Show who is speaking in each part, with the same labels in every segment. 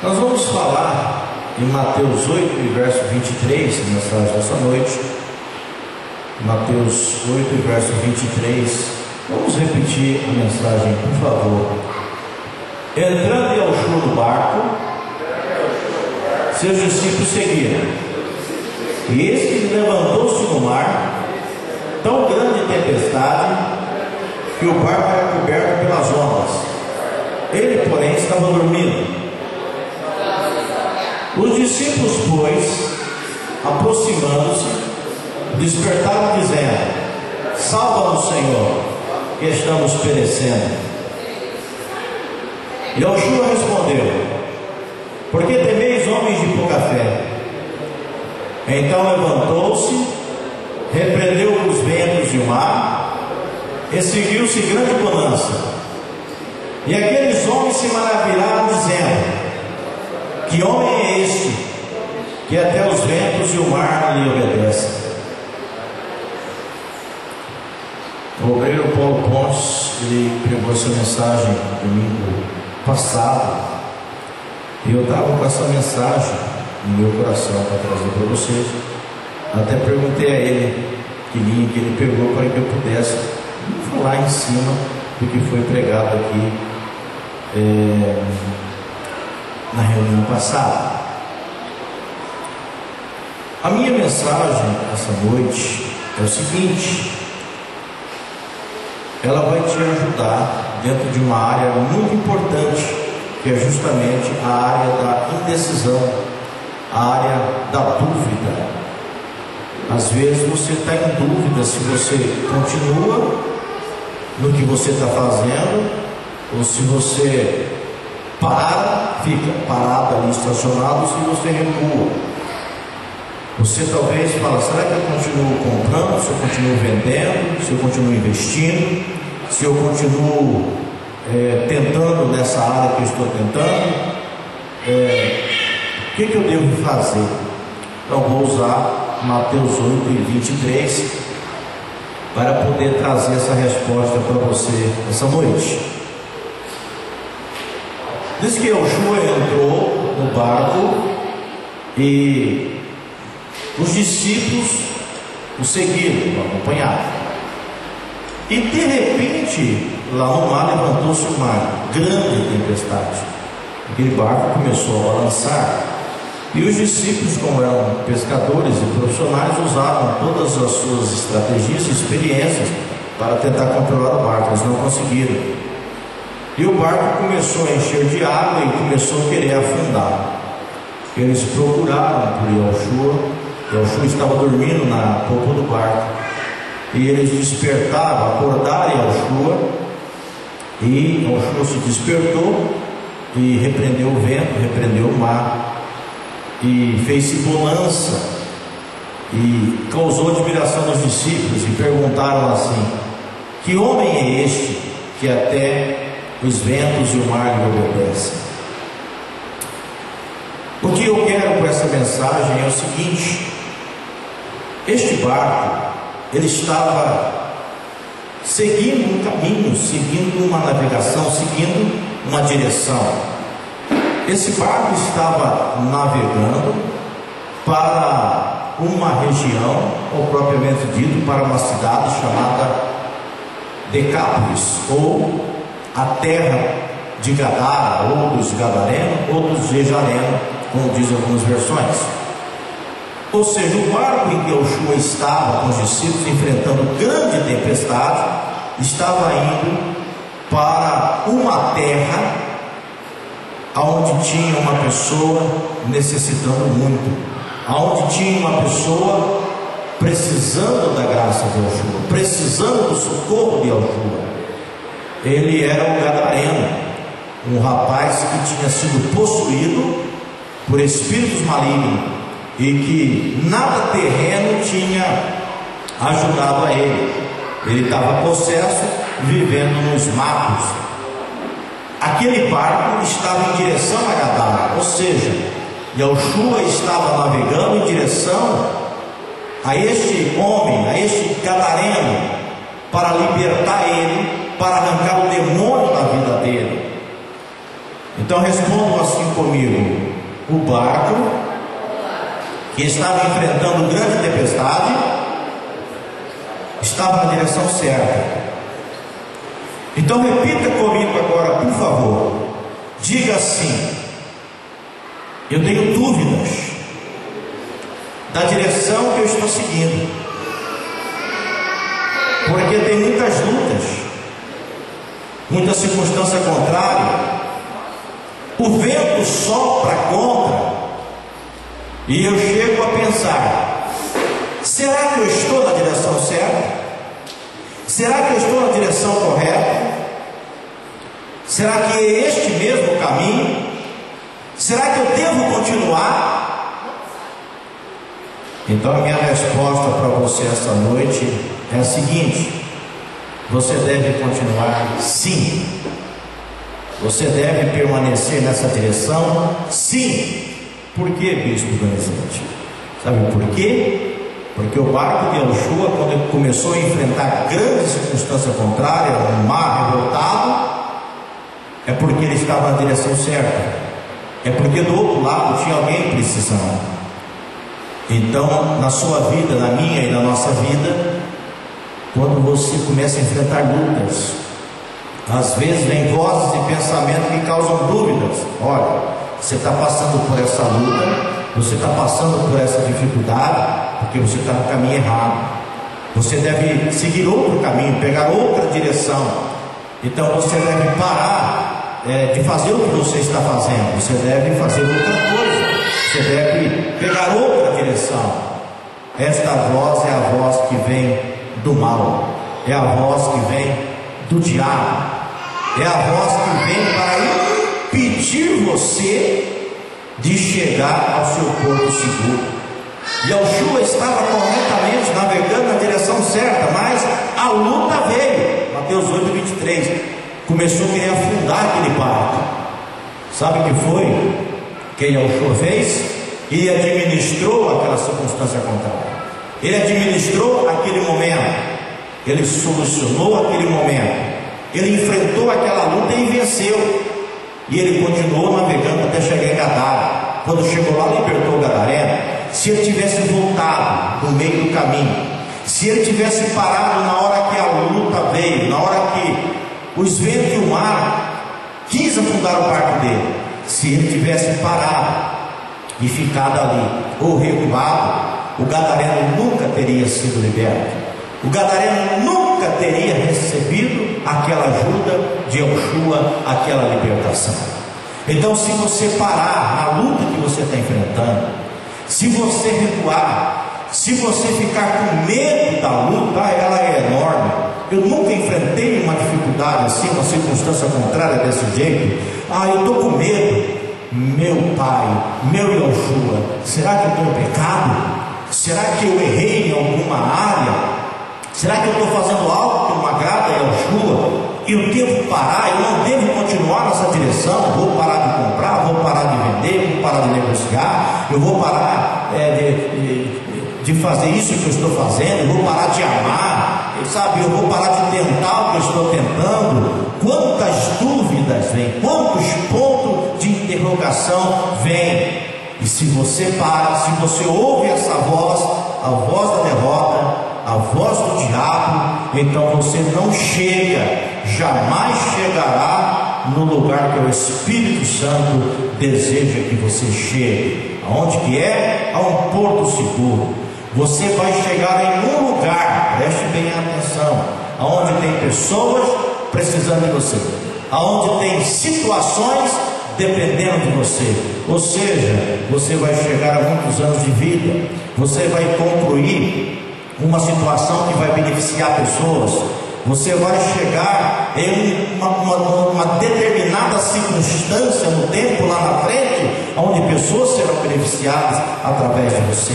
Speaker 1: Nós vamos falar em Mateus 8, verso 23, mensagem dessa noite. Mateus 8, verso 23. Vamos repetir a mensagem, por favor. Entrando Yeshua no barco, seus discípulos seguiram. E eis que levantou-se no mar tão grande tempestade que o barco era coberto pelas ondas. Ele, porém, estava dormindo. Os discípulos, pois, aproximando-se, despertaram, dizendo: Salva-nos, Senhor, que estamos perecendo. Yeshua respondeu: Por que temeis, homens de pouca fé? Então levantou-se, repreendeu os ventos e o mar, e seguiu-se grande bonança. E aqueles homens se maravilharam, dizendo: Que homem é este, que até os ventos e o mar lhe obedecem? O obreiro Paulo Pontes, ele pregou essa mensagem domingo passado, e eu estava com essa mensagem no meu coração para trazer para vocês. Até perguntei a ele que linha que ele pegou para que eu pudesse falar em cima do que foi pregado aqui na reunião passada. A minha mensagem essa noite é o seguinte: ela vai te ajudar dentro de uma área muito importante, que é justamente a área da indecisão, a área da dúvida. Às vezes você está em dúvida se você continua no que você está fazendo, ou se você fica parado ali, estacionado, se você recua. Você talvez fala: será que eu continuo comprando, se eu continuo vendendo, se eu continuo investindo, se eu continuo tentando nessa área que eu estou tentando? O que eu devo fazer? Então vou usar Mateus 8 e 23 para poder trazer essa resposta para você essa noite. Diz que Yeshua entrou no barco e os discípulos o seguiram, o acompanharam. E de repente, lá no mar levantou-se uma grande tempestade. Aquele barco começou a balançar. E os discípulos, como eram pescadores e profissionais, usaram todas as suas estratégias e experiências para tentar controlar o barco. Eles não conseguiram. E o barco começou a encher de água e começou a querer afundar. Eles procuraram por Yeshua. Yeshua estava dormindo na polpa do barco. E eles despertaram, acordaram Yeshua. E Yeshua se despertou e repreendeu o vento, repreendeu o mar. E fez-se bonança. E causou admiração nos discípulos. E perguntaram assim: Que homem é este que até os ventos e o mar lhe obedecem? O que eu quero com essa mensagem é o seguinte: este barco, ele estava seguindo um caminho, seguindo uma navegação, seguindo uma direção. Esse barco estava navegando para uma região, ou propriamente dito, para uma cidade chamada Decápolis, ou a terra de Gadara, ou dos Gadarenos, ou dos Gejarenos, como dizem algumas versões. Ou seja, o barco em que Yeshua estava com os discípulos, enfrentando grande tempestade, estava indo para uma terra onde tinha uma pessoa necessitando muito, onde tinha uma pessoa precisando da graça de Yeshua, precisando do socorro de Yeshua. Ele era um gadareno, um rapaz que tinha sido possuído por espíritos malignos e que nada terreno tinha ajudado a ele. Ele estava possesso, vivendo nos matos. Aquele barco estava em direção a Gadara, ou seja, Yeshua estava navegando em direção a este homem, a este gadareno, para libertar ele, para arrancar o demônio da vida dele. Então respondam assim comigo: o barco que estava enfrentando grande tempestade estava na direção certa. Então repita comigo agora, por favor. Diga assim: eu tenho dúvidas da direção que eu estou seguindo, porque tem muitas lutas, muita circunstância contrária, o vento sopra contra, e eu chego a pensar: será que eu estou na direção certa? Será que eu estou na direção correta? Será que é este mesmo caminho? Será que eu devo continuar? Então a minha resposta para você essa noite é a seguinte: você deve continuar, sim. Você deve permanecer nessa direção, sim. Por que, bispo Donizete? Sabe por quê? Porque o barco de Yoshua, quando ele começou a enfrentar grandes circunstâncias contrárias, um mar revoltado, é porque ele estava na direção certa. É porque do outro lado tinha alguém precisando. Então, na sua vida, na minha e na nossa vida, quando você começa a enfrentar lutas, às vezes vem vozes e pensamentos que causam dúvidas. Olha, você está passando por essa luta, você está passando por essa dificuldade, porque você está no caminho errado. Você deve seguir outro caminho, pegar outra direção. Então você deve parar de fazer o que você está fazendo. Você deve fazer outra coisa. Você deve pegar outra direção. Esta voz é a voz que vem do mal, é a voz que vem do diabo, é a voz que vem para impedir você de chegar ao seu porto seguro. E Yoshua estava corretamente navegando na direção certa, mas a luta veio. Mateus 8:23. Começou a querer afundar aquele barco. Sabe o que foi que Yoshua fez? Ele administrou aquela circunstância contrária. Ele administrou aquele momento. Ele solucionou aquele momento. Ele enfrentou aquela luta e venceu. E ele continuou navegando até chegar em Gadara. Quando chegou lá, libertou o gadareno. Se ele tivesse voltado no meio do caminho, se ele tivesse parado na hora que a luta veio, na hora que os ventos e o mar quis afundar o barco dele, se ele tivesse parado e ficado ali, ou recuado, o gadareno nunca teria sido liberto. O gadareno nunca teria recebido aquela ajuda de Yoshua, aquela libertação. Então, se você parar na luta que você está enfrentando, se você recuar, se você ficar com medo da luta, ela é enorme. Eu nunca enfrentei uma dificuldade assim, uma circunstância contrária desse jeito. Eu estou com medo. Meu Pai, meu Yoshua, será que eu estou em pecado? Será que eu errei em alguma área? Será que eu estou fazendo algo que não agrada a Yoshua? Eu devo parar, eu não devo continuar nessa direção. Vou parar de comprar, vou parar de vender, vou parar de negociar, eu vou parar de fazer isso que eu estou fazendo, eu vou parar de amar, sabe? Eu vou parar de tentar o que eu estou tentando. Quantas dúvidas vêm, quantos pontos de interrogação vêm. E se você para, se você ouve essa voz, a voz da derrota, a voz do diabo, então você não chega, jamais chegará no lugar que o Espírito Santo deseja que você chegue. Aonde que é? A um porto seguro. Você vai chegar em um lugar, preste bem atenção, aonde tem pessoas precisando de você, aonde tem situações dependendo de você. Ou seja, você vai chegar a muitos anos de vida, você vai concluir uma situação que vai beneficiar pessoas, você vai chegar em uma determinada circunstância no tempo lá na frente, onde pessoas serão beneficiadas através de você.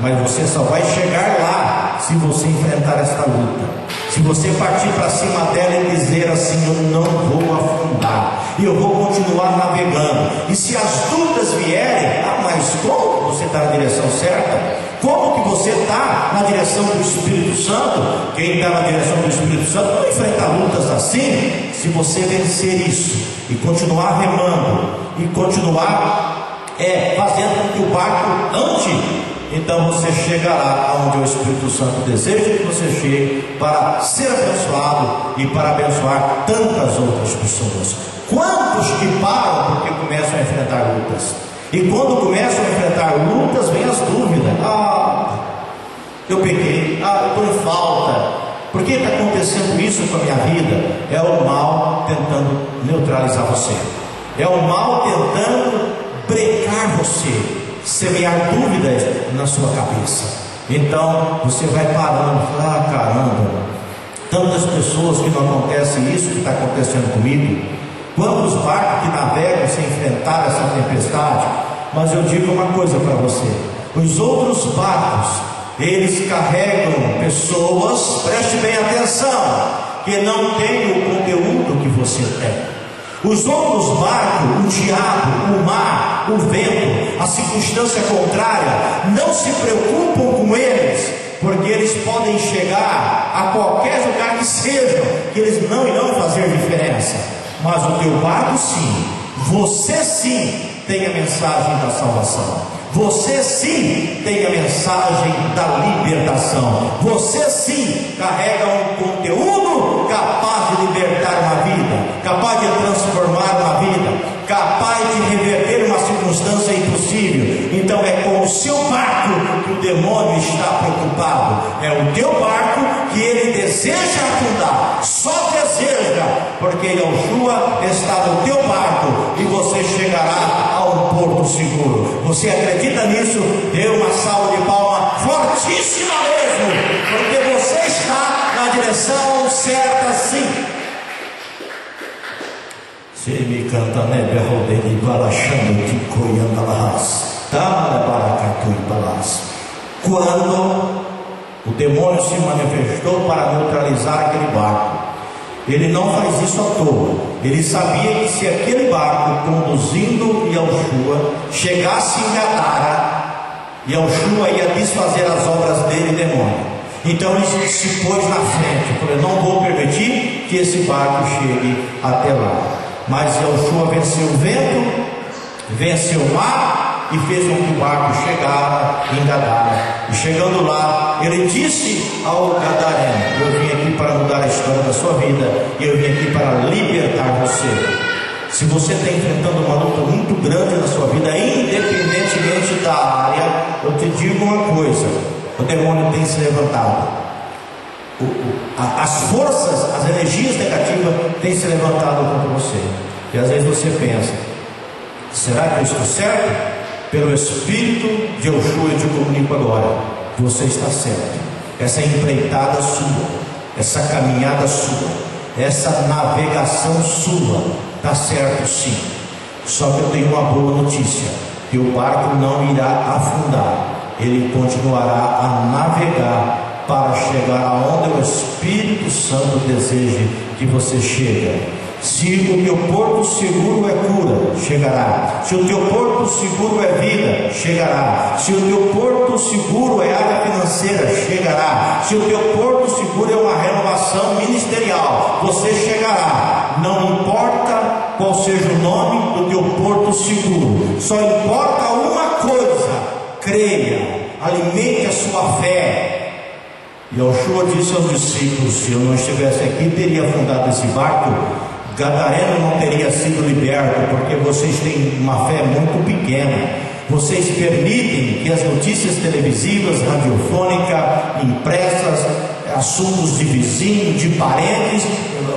Speaker 1: Mas você só vai chegar lá se você enfrentar esta luta, se você partir para cima dela e dizer assim: eu não vou afundar, eu vou continuar navegando. E se as dúvidas vierem, mas como você está na direção certa? Como que você está na direção do Espírito Santo? Quem está na direção do Espírito Santo não enfrenta lutas assim. Se você vencer isso e continuar remando e continuar fazendo com que o barco ande, então você chegará aonde o Espírito Santo deseja que você chegue, para ser abençoado e para abençoar tantas outras pessoas. Quantos que param porque começam a enfrentar lutas? E quando começam a enfrentar lutas, vem as dúvidas. Eu pequei, eu estou em falta. Por que está acontecendo isso com a minha vida? É o mal tentando neutralizar você. É o mal tentando brecar você, semear dúvidas na sua cabeça. Então você vai parando, caramba, tantas pessoas que não acontece isso que está acontecendo comigo. Quantos barcos que navegam sem enfrentar essa tempestade? Mas eu digo uma coisa para você: os outros barcos, eles carregam pessoas, preste bem atenção, que não têm o conteúdo que você tem. Os outros barcos, o diabo, o mar, o vento, a circunstância contrária, não se preocupam com eles, porque eles podem chegar a qualquer lugar que sejam, que eles não irão fazer diferença. Mas o teu barco sim, você sim tem a mensagem da salvação. Você sim tem a mensagem da libertação. Você sim carrega um conteúdo capaz de libertar uma vida, capaz de transformar uma vida, capaz de reverter uma circunstância impossível. Então é com o seu barco que o demônio está preocupado. É o teu barco que ele deseja afundar. Só deseja, porque Yeshua está no teu barco e você chegará a um porto seguro. Você acredita nisso? Dê uma salva de palma fortíssima mesmo, porque você está na direção certa sim. Se me canta nebe rodei balachando que coianda las tá baracatu e balas. Quando o demônio se manifestou para neutralizar aquele barco, ele não faz isso à toa. Ele sabia que se aquele barco conduzindo Yeshua chegasse em Gadara, Yeshua ia desfazer as obras dele, demônio. Então ele se pôs na frente, falou: não vou permitir que esse barco chegue até lá. Mas Yeshua venceu o vento, venceu o mar e fez com que o barco chegasse em Gadara. E chegando lá, ele disse ao gadareno: eu vim aqui para mudar a história da sua vida, e eu vim aqui para libertar você. Se você está enfrentando uma luta muito grande na sua vida, independentemente da área, eu te digo uma coisa: o demônio tem se levantado. As forças, as energias negativas têm se levantado contra você. E às vezes você pensa: será que eu estou certo? Pelo Espírito de Yeshua eu te comunico agora: você está certo. Essa empreitada sua, essa caminhada sua, essa navegação sua, está certo sim. Só que eu tenho uma boa notícia: que o barco não irá afundar, ele continuará a navegar para chegar aonde o Espírito Santo deseja que você chegue. Se o teu porto seguro é cura, chegará. Se o teu porto seguro é vida, chegará. Se o teu porto seguro é área financeira, chegará. Se o teu porto seguro é uma renovação ministerial, você chegará. Não importa qual seja o nome do teu porto seguro, só importa uma coisa: creia, alimente a sua fé. Yeshua disse aos discípulos: se eu não estivesse aqui, teria afundado esse barco. Gadareno não teria sido liberto, porque vocês têm uma fé muito pequena. Vocês permitem que as notícias televisivas, radiofônicas, impressas, assuntos de vizinho, de parentes,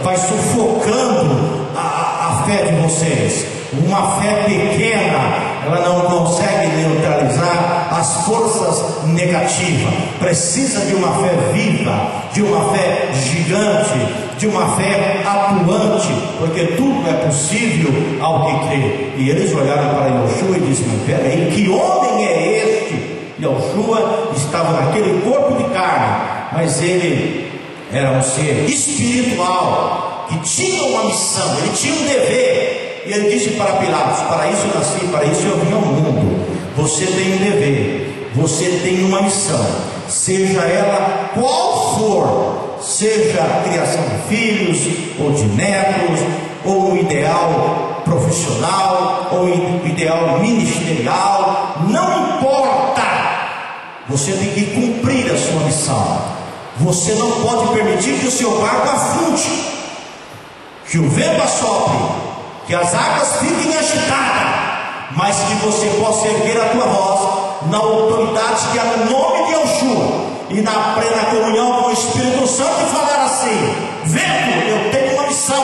Speaker 1: vai sufocando a fé de vocês. Uma fé pequena, ela não consegue neutralizar as forças negativas. Precisa de uma fé viva, de uma fé gigante, de uma fé atuante, porque tudo é possível ao que crê. E eles olharam para Yeshua e disseram: peraí, que homem é este? Yeshua estava naquele corpo de carne, mas ele era um ser espiritual, que tinha uma missão, ele tinha um dever. E ele disse para Pilatos: para isso eu nasci, para isso eu vim ao mundo. você tem um dever, você tem uma missão, seja ela qual for, seja a criação de filhos ou de netos, ou um ideal profissional, ou um ideal ministerial, não importa, você tem que cumprir a sua missão. Você não pode permitir que o seu barco afunde, que o vento assopre, que as águas fiquem agitadas, mas que você possa erguer a tua voz na autoridade que é no nome de Yeshua e na plena comunhão com o Espírito Santo e falar assim: vento, eu tenho uma missão,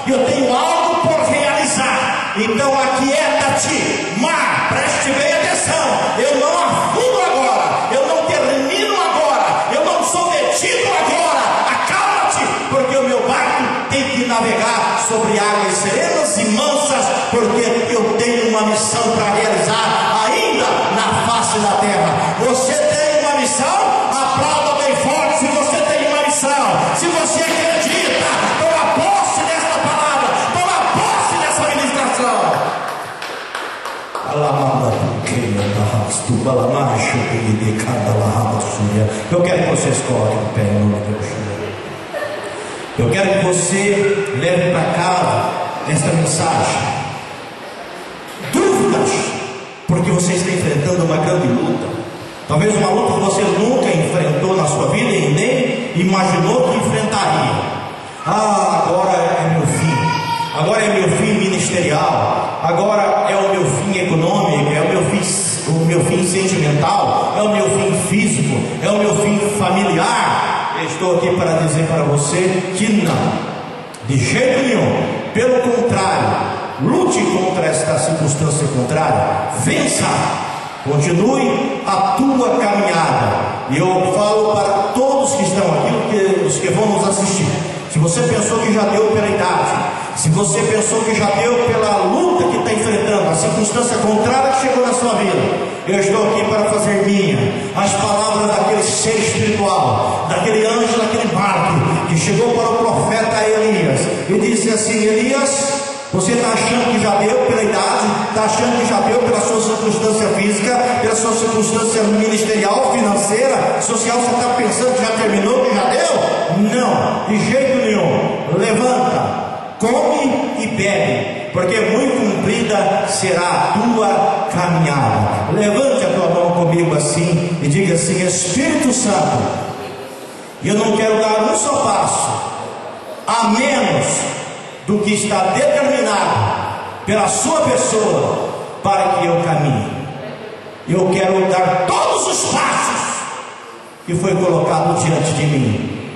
Speaker 1: eu tenho algo por realizar, então aquieta-te, mar, preste bem atenção, eu não afundo agora, eu não termino agora, eu não sou detido agora, acalma-te, porque o meu barco tem que navegar sobre águas serenas e mansas, porque eu tenho uma missão para realizar ainda na face da terra. Você tem uma missão? Aplauda bem forte se você tem uma missão. Se você acredita, toma posse dessa palavra, toma posse dessa ministração. Eu quero que vocês coloquem o pé em nome de Deus. Eu quero que você leve para casa esta mensagem. Dúvidas, porque você está enfrentando uma grande luta. Talvez uma luta que você nunca enfrentou na sua vida e nem imaginou que enfrentaria. Agora é meu fim. Agora é meu fim ministerial. Agora é o meu fim econômico. É o meu fim sentimental. É o meu fim físico. É o meu fim familiar. Eu estou aqui para dizer para você que não, de jeito nenhum. Pelo contrário, lute contra esta circunstância contrária, vença, continue a tua caminhada. E eu falo para todos que estão aqui, os que vão nos assistir: se você pensou que já deu pela idade, se você pensou que já deu pela luta que está enfrentando, a circunstância contrária que chegou na sua vida, eu estou aqui para fazer minha as palavras daquele ser espiritual, daquele anjo, daquele barco que chegou para o profeta Elias e disse assim: Elias, você está achando que já deu pela idade, está achando que já deu pela sua circunstância física, pela sua circunstância ministerial, financeira, social, você está pensando que já terminou, que já deu? Não, de jeito nenhum. Levanta, come e bebe, porque muito comprida será a tua caminhada. Levante a tua mão comigo assim e diga assim: Espírito Santo, eu não quero dar um só passo a menos do que está determinado pela sua pessoa para que eu caminhe. Eu quero dar todos os passos que foi colocado diante de mim,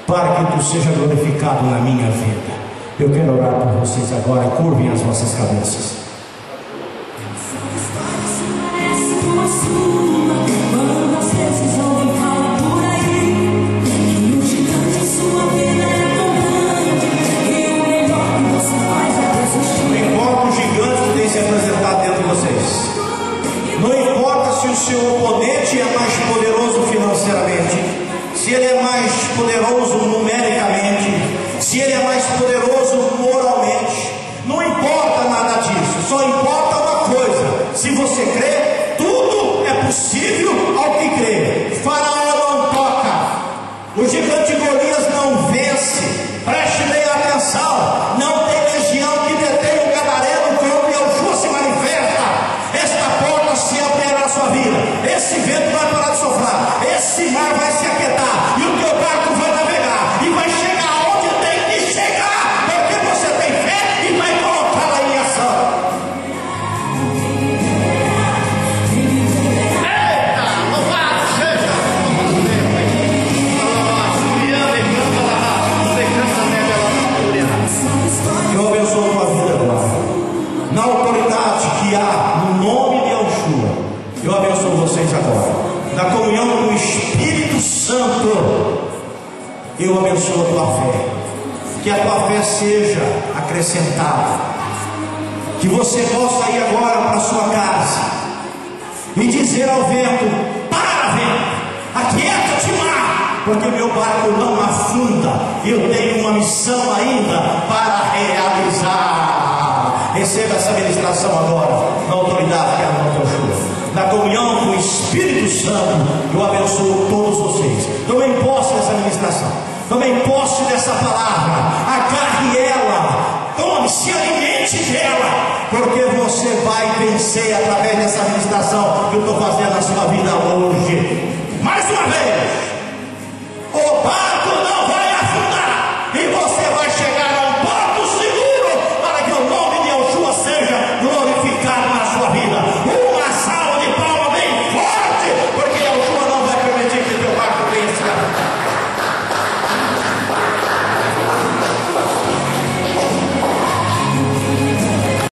Speaker 1: para que tu seja glorificado na minha vida. Eu quero orar por vocês agora. Curvem as vossas cabeças. Não importa o gigante que tem se apresentado dentro de vocês, não importa se o seu oponente é mais poderoso financeiramente, se ele é mais poderoso numericamente, se ele é mais poderoso moralmente, não importa nada disso, só importa uma coisa: se você crê, tudo é possível ao que crê. Faraó não toca, o gigante Golias não vence. Preste bem atenção, não tem legião que detém o gadareno quando Yeshua se manifesta. Esta porta se abrirá na sua vida, esse vento vai parar de soprar, esse mar vai se aquietar e o teu barco vai navegar e vai chegar onde tem que chegar, porque você tem fé e vai colocá-la em ação. Eita, louvado seja! Eu abençoo a tua vida agora, na autoridade que há no nome de Yeshua. Eu abençoo vocês agora, na comunhão com o Espírito Santo. Eu abençoo a tua fé, que a tua fé seja acrescentada, que você possa ir agora para a sua casa e dizer ao vento: para, vento, aquieta-te, mar, porque meu barco não afunda, eu tenho uma missão ainda para realizar. Receba essa ministração agora, na autoridade que é a mão de Yeshua. da comunhão com o Espírito Santo. Eu abençoo todos vocês. Tomem posse dessa ministração, tomem posse dessa palavra, agarre ela, tome, se alimente dela, porque você vai vencer através dessa ministração que eu estou fazendo na sua vida hoje. Mais uma vez,